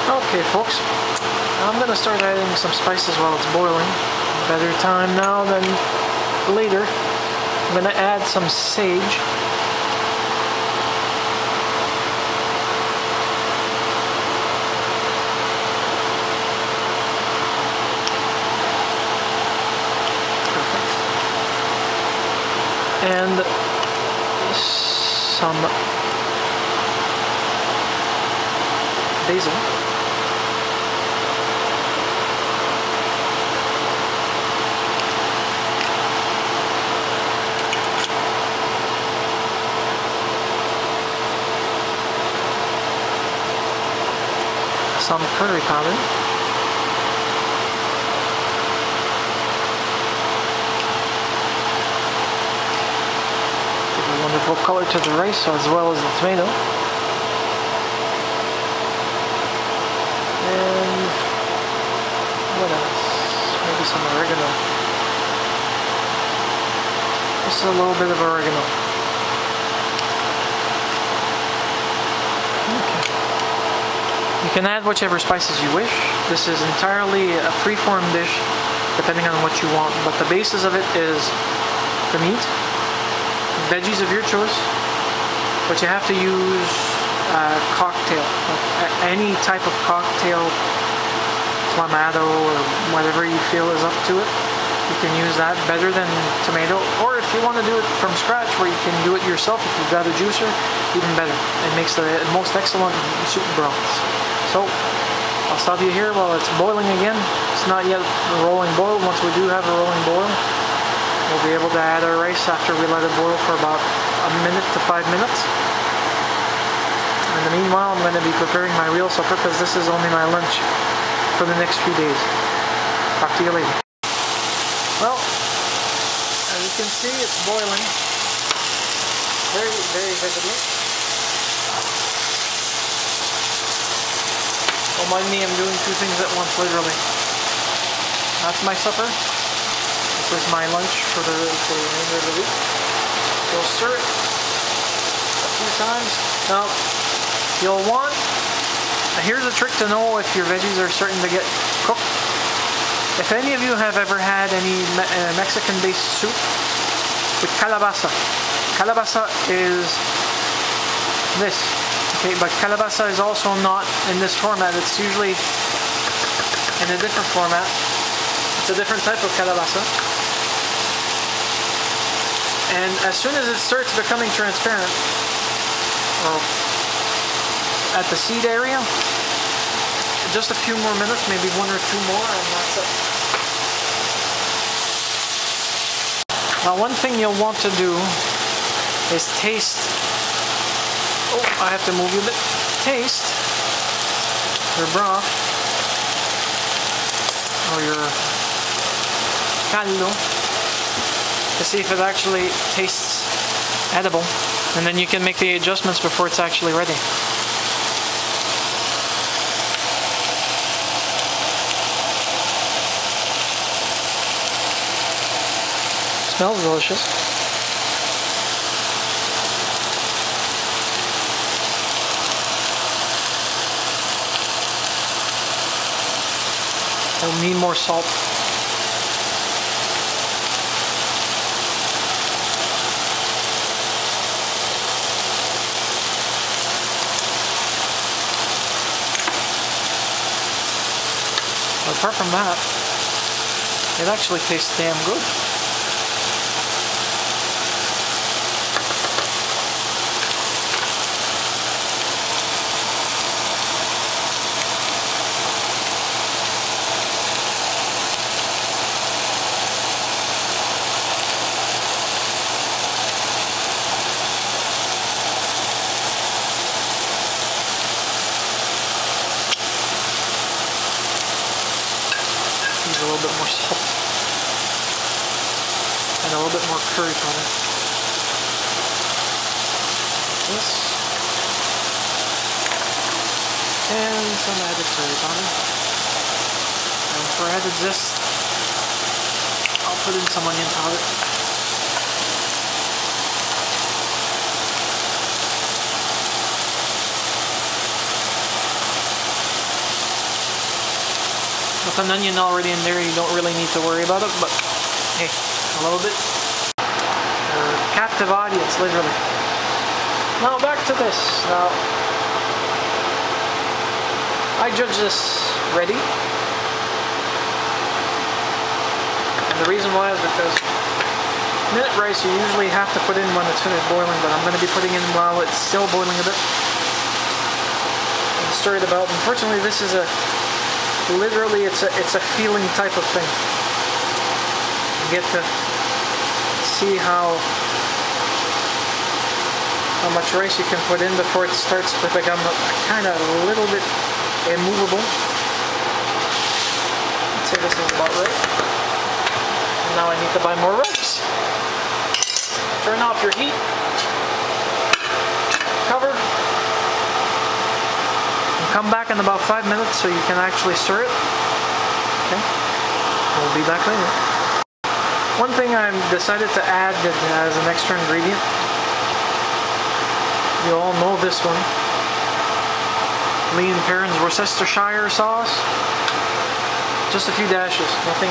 Okay folks, I'm going to start adding some spices while it's boiling. Better time now than later. I'm going to add some sage. Perfect. And some basil. Some curry powder. Give a wonderful color to the rice as well as the tomato. And what else? Maybe some oregano. Just a little bit of oregano. You can add whichever spices you wish. This is entirely a free-form dish, depending on what you want. But the basis of it is the meat, veggies of your choice, but you have to use cocktail. Any type of cocktail, clamato or whatever you feel is up to it. You can use that better than tomato. Or if you want to do it from scratch, where you can do it yourself, if you've got a juicer, even better. It makes the most excellent soup broths. So, I'll stop you here while it's boiling again. It's not yet a rolling boil. Once we do have a rolling boil, we'll be able to add our rice after we let it boil for about a minute to 5 minutes. In the meanwhile, I'm going to be preparing my real supper because this is only my lunch for the next few days. Talk to you later. Well, as you can see, it's boiling very, very visibly. Don't mind me, I'm doing two things at once, literally. That's my supper. This is my lunch for the remainder of the week. You'll stir it a few times. Now, you'll want, here's a trick to know if your veggies are starting to get cooked. If any of you have ever had any Mexican-based soup with calabaza. Calabaza is this. Okay, but calabaza is also not in this format. It's usually in a different format. It's a different type of calabaza. And as soon as it starts becoming transparent, or at the seed area, just a few more minutes, maybe 1 or 2 more, and that's it. Now, one thing you'll want to do is taste. Oh, I have to move you a bit. Taste your broth or your caldo to see if it actually tastes edible, and then you can make the adjustments before it's actually ready. Smells delicious. I'll need more salt. But apart from that, it actually tastes damn good. A little bit more salt and a little bit more curry powder. This and some added curry powder. And for added zest, I'll put in some onion powder. With an onion already in there, you don't really need to worry about it, but hey, a little bit. Captive audience, literally. Now back to this. Now, I judge this ready. And the reason why is because minute rice you usually have to put in when it's finished boiling, but I'm going to be putting in while it's still boiling a bit. And stir it about. Unfortunately, this is literally it's a feeling type of thing. You get to see how much rice you can put in before it starts to become kind of a little bit immovable. I'd say this is about right. And now I need to buy more rice. Turn off your heat. Cover. And come back in about 5 minutes so you can actually stir it. Okay. We'll be back later. One thing I've decided to add as an extra ingredient. You all know this one. Lee & Perrins Worcestershire sauce. Just a few dashes, nothing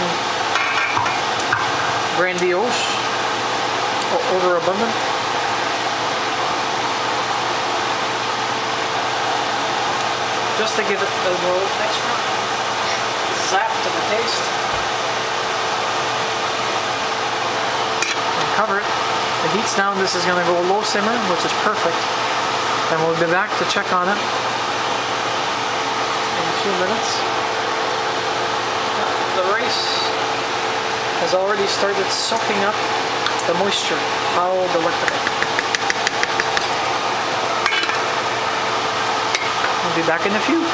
grandiose or overabundant. Just to give it a little extra zap to the taste. And cover it. The heat's down. This is going to go low simmer, which is perfect. And we'll be back to check on it in a few minutes. The rice has already started soaking up the moisture. How delectable. We'll be back in a few.